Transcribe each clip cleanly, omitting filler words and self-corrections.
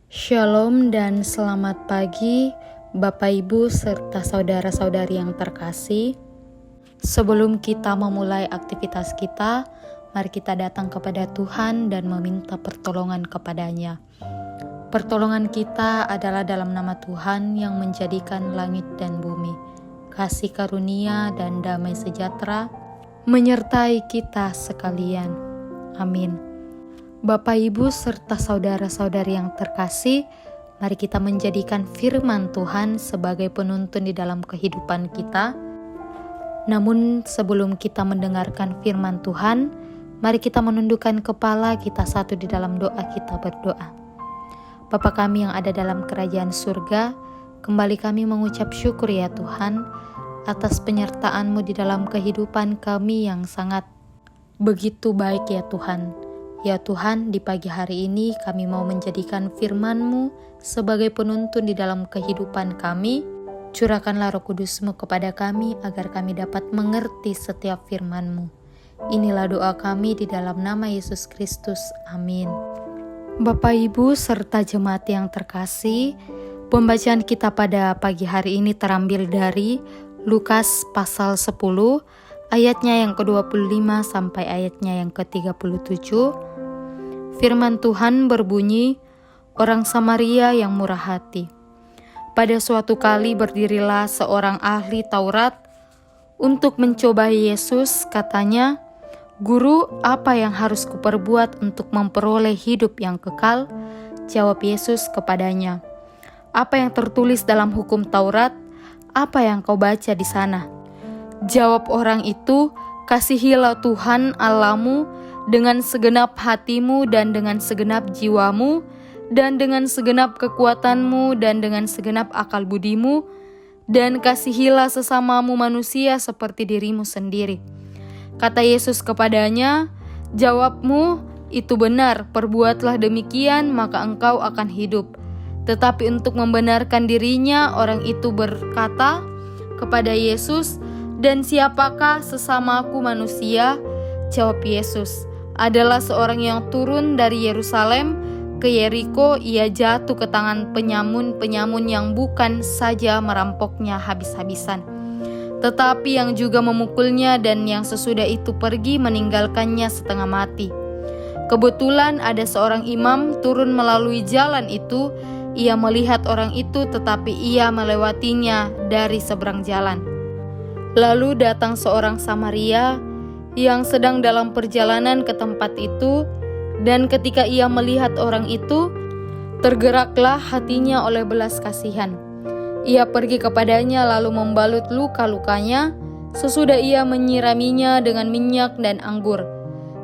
Shalom dan selamat pagi Bapak Ibu serta saudara-saudari yang terkasih. Sebelum kita memulai aktivitas kita, mari kita datang kepada Tuhan dan meminta pertolongan kepada-Nya. Pertolongan kita adalah dalam nama Tuhan yang menjadikan langit dan bumi. Kasih karunia dan damai sejahtera menyertai kita sekalian. Amin. Bapak, Ibu, serta saudara-saudari yang terkasih, mari kita menjadikan firman Tuhan sebagai penuntun di dalam kehidupan kita. Namun sebelum kita mendengarkan firman Tuhan, mari kita menundukkan kepala kita satu di dalam doa. Kita berdoa. Bapa kami yang ada dalam kerajaan surga, kembali kami mengucap syukur ya Tuhan, atas penyertaan-Mu di dalam kehidupan kami yang sangat begitu baik ya Tuhan. Ya Tuhan, di pagi hari ini kami mau menjadikan firman-Mu sebagai penuntun di dalam kehidupan kami. Curahkanlah Roh Kudus-Mu kepada kami agar kami dapat mengerti setiap firman-Mu. Inilah doa kami di dalam nama Yesus Kristus. Amin. Bapak, Ibu, serta jemaat yang terkasih, pembacaan kita pada pagi hari ini terambil dari Lukas pasal 10, ayatnya yang ke-25 sampai ayatnya yang ke-37. Firman Tuhan berbunyi, orang Samaria yang murah hati. Pada suatu kali berdirilah seorang ahli Taurat untuk mencobai Yesus, katanya, "Guru, apa yang harus kuperbuat untuk memperoleh hidup yang kekal?" Jawab Yesus kepadanya, "Apa yang tertulis dalam hukum Taurat? Apa yang kau baca di sana?" Jawab orang itu, "Kasihilah Tuhan Allahmu dengan segenap hatimu dan dengan segenap jiwamu dan dengan segenap kekuatanmu dan dengan segenap akal budimu, dan kasihilah sesamamu manusia seperti dirimu sendiri." Kata Yesus kepadanya, "Jawabmu itu benar, perbuatlah demikian maka engkau akan hidup." Tetapi untuk membenarkan dirinya, orang itu berkata kepada Yesus, "Dan siapakah sesamaku manusia?" Jawab Yesus, "Adalah seorang yang turun dari Yerusalem ke Yeriko. Ia jatuh ke tangan penyamun-penyamun yang bukan saja merampoknya habis-habisan, tetapi yang juga memukulnya, dan yang sesudah itu pergi meninggalkannya setengah mati. Kebetulan ada seorang imam turun melalui jalan itu. Ia melihat orang itu, tetapi ia melewatinya dari seberang jalan. Lalu datang seorang Samaria yang sedang dalam perjalanan ke tempat itu, dan ketika ia melihat orang itu, tergeraklah hatinya oleh belas kasihan. Ia pergi kepadanya lalu membalut luka-lukanya, sesudah ia menyiraminya dengan minyak dan anggur.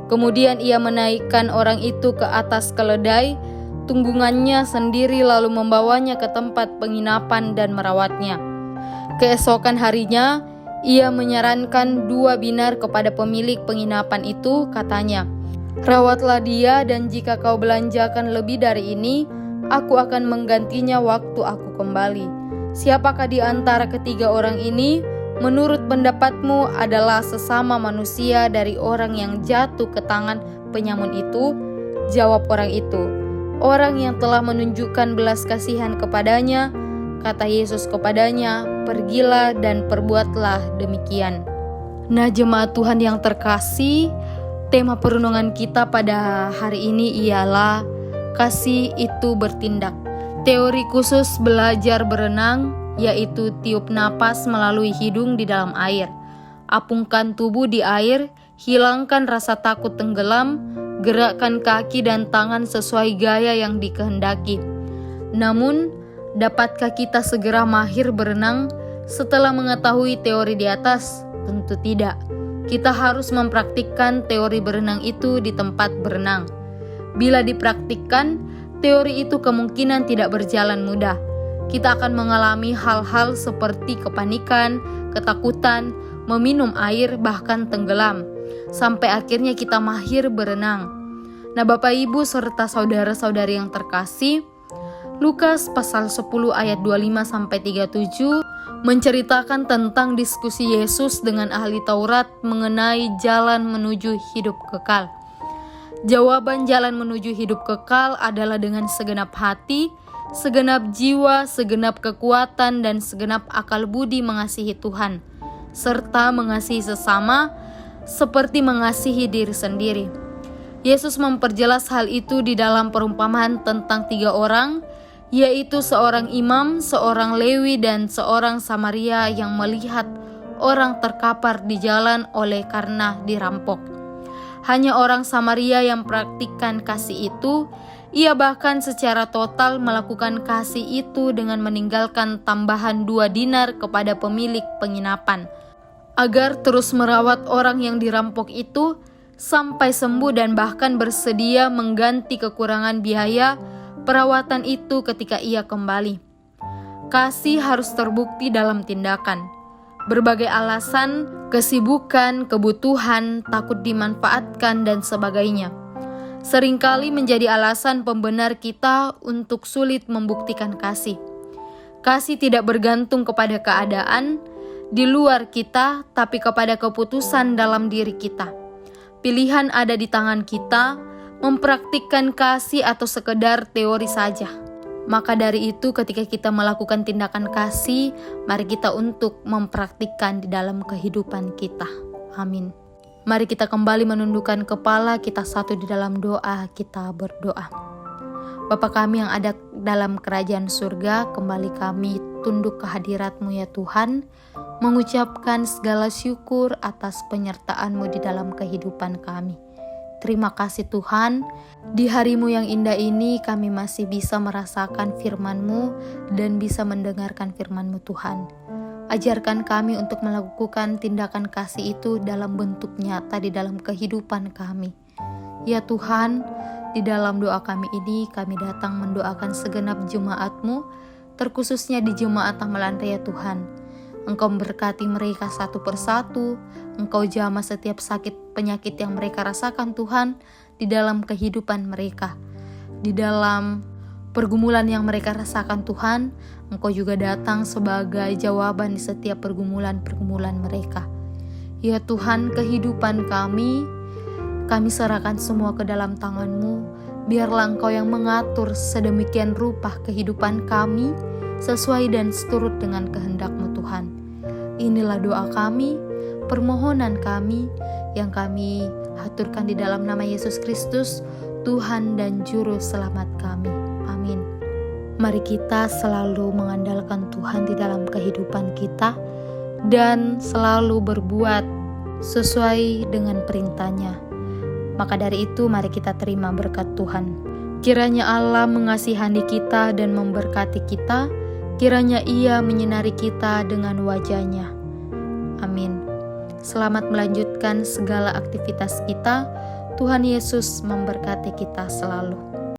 Kemudian ia menaikkan orang itu ke atas keledai tunggungannya sendiri lalu membawanya ke tempat penginapan dan merawatnya. Keesokan harinya, ia menyarankan 2 dinar kepada pemilik penginapan itu, katanya, "Rawatlah dia, dan jika kau belanjakan lebih dari ini, aku akan menggantinya waktu aku kembali." Siapakah di antara ketiga orang ini, menurut pendapatmu, adalah sesama manusia dari orang yang jatuh ke tangan penyamun itu? Jawab orang itu, "Orang yang telah menunjukkan belas kasihan kepadanya." Kata Yesus kepadanya, "Pergilah dan perbuatlah demikian." Nah, jemaat Tuhan yang terkasih, tema perenungan kita pada hari ini ialah kasih itu bertindak. Teori khusus belajar berenang, yaitu tiup napas melalui hidung di dalam air, apungkan tubuh di air, hilangkan rasa takut tenggelam, gerakkan kaki dan tangan sesuai gaya yang dikehendaki. Namun, dapatkah kita segera mahir berenang setelah mengetahui teori di atas? Tentu tidak. Kita harus mempraktikkan teori berenang itu di tempat berenang. Bila dipraktikkan, teori itu kemungkinan tidak berjalan mudah. Kita akan mengalami hal-hal seperti kepanikan, ketakutan, meminum air, bahkan tenggelam, sampai akhirnya kita mahir berenang. Nah, Bapak, Ibu, serta saudara-saudari yang terkasih, Lukas pasal 10 ayat 25-37 menceritakan tentang diskusi Yesus dengan ahli Taurat mengenai jalan menuju hidup kekal. Jawaban jalan menuju hidup kekal adalah dengan segenap hati, segenap jiwa, segenap kekuatan, dan segenap akal budi mengasihi Tuhan, serta mengasihi sesama seperti mengasihi diri sendiri. Yesus memperjelas hal itu di dalam perumpamaan tentang 3 orang, yaitu seorang imam, seorang Lewi, dan seorang Samaria yang melihat orang terkapar di jalan oleh karena dirampok. Hanya orang Samaria yang praktikkan kasih itu. Ia bahkan secara total melakukan kasih itu dengan meninggalkan tambahan 2 dinar kepada pemilik penginapan, agar terus merawat orang yang dirampok itu sampai sembuh dan bahkan bersedia mengganti kekurangan biaya perawatan itu ketika ia kembali. Kasih harus terbukti dalam tindakan. Berbagai alasan, kesibukan, kebutuhan, takut dimanfaatkan, dan sebagainya seringkali menjadi alasan pembenar kita untuk sulit membuktikan kasih. Kasih tidak bergantung kepada keadaan di luar kita, tapi kepada keputusan dalam diri kita. Pilihan ada di tangan kita, mempraktikkan kasih atau sekedar teori saja. Maka dari itu ketika kita melakukan tindakan kasih, mari kita untuk mempraktikkan di dalam kehidupan kita. Amin. Mari kita kembali menundukkan kepala, kita satu di dalam doa, kita berdoa. Bapa kami yang ada dalam kerajaan surga, kembali kami tunduk ke hadirat-Mu ya Tuhan, mengucapkan segala syukur atas penyertaan-Mu di dalam kehidupan kami. Terima kasih Tuhan, di hari-Mu yang indah ini kami masih bisa merasakan firman-Mu dan bisa mendengarkan firman-Mu Tuhan. Ajarkan kami untuk melakukan tindakan kasih itu dalam bentuk nyata di dalam kehidupan kami. Ya Tuhan, di dalam doa kami ini kami datang mendoakan segenap jemaat-Mu, terkhususnya di jemaat Tamalanta ya Tuhan. Engkau memberkati mereka satu persatu, Engkau jamah setiap sakit penyakit yang mereka rasakan Tuhan di dalam kehidupan mereka. Di dalam pergumulan yang mereka rasakan Tuhan, Engkau juga datang sebagai jawaban di setiap pergumulan-pergumulan mereka. Ya Tuhan, kehidupan kami serahkan semua ke dalam tangan-Mu. Biarlah Engkau yang mengatur sedemikian rupa kehidupan kami sesuai dan seturut dengan kehendak-Mu Tuhan. Inilah doa kami, permohonan kami yang kami haturkan di dalam nama Yesus Kristus, Tuhan dan Juru Selamat kami. Amin. Mari kita selalu mengandalkan Tuhan di dalam kehidupan kita dan selalu berbuat sesuai dengan perintah-Nya. Maka dari itu mari kita terima berkat Tuhan. Kiranya Allah mengasihani kita dan memberkati kita. Kiranya Ia menyinari kita dengan wajah-Nya. Amin. Selamat melanjutkan segala aktivitas kita. Tuhan Yesus memberkati kita selalu.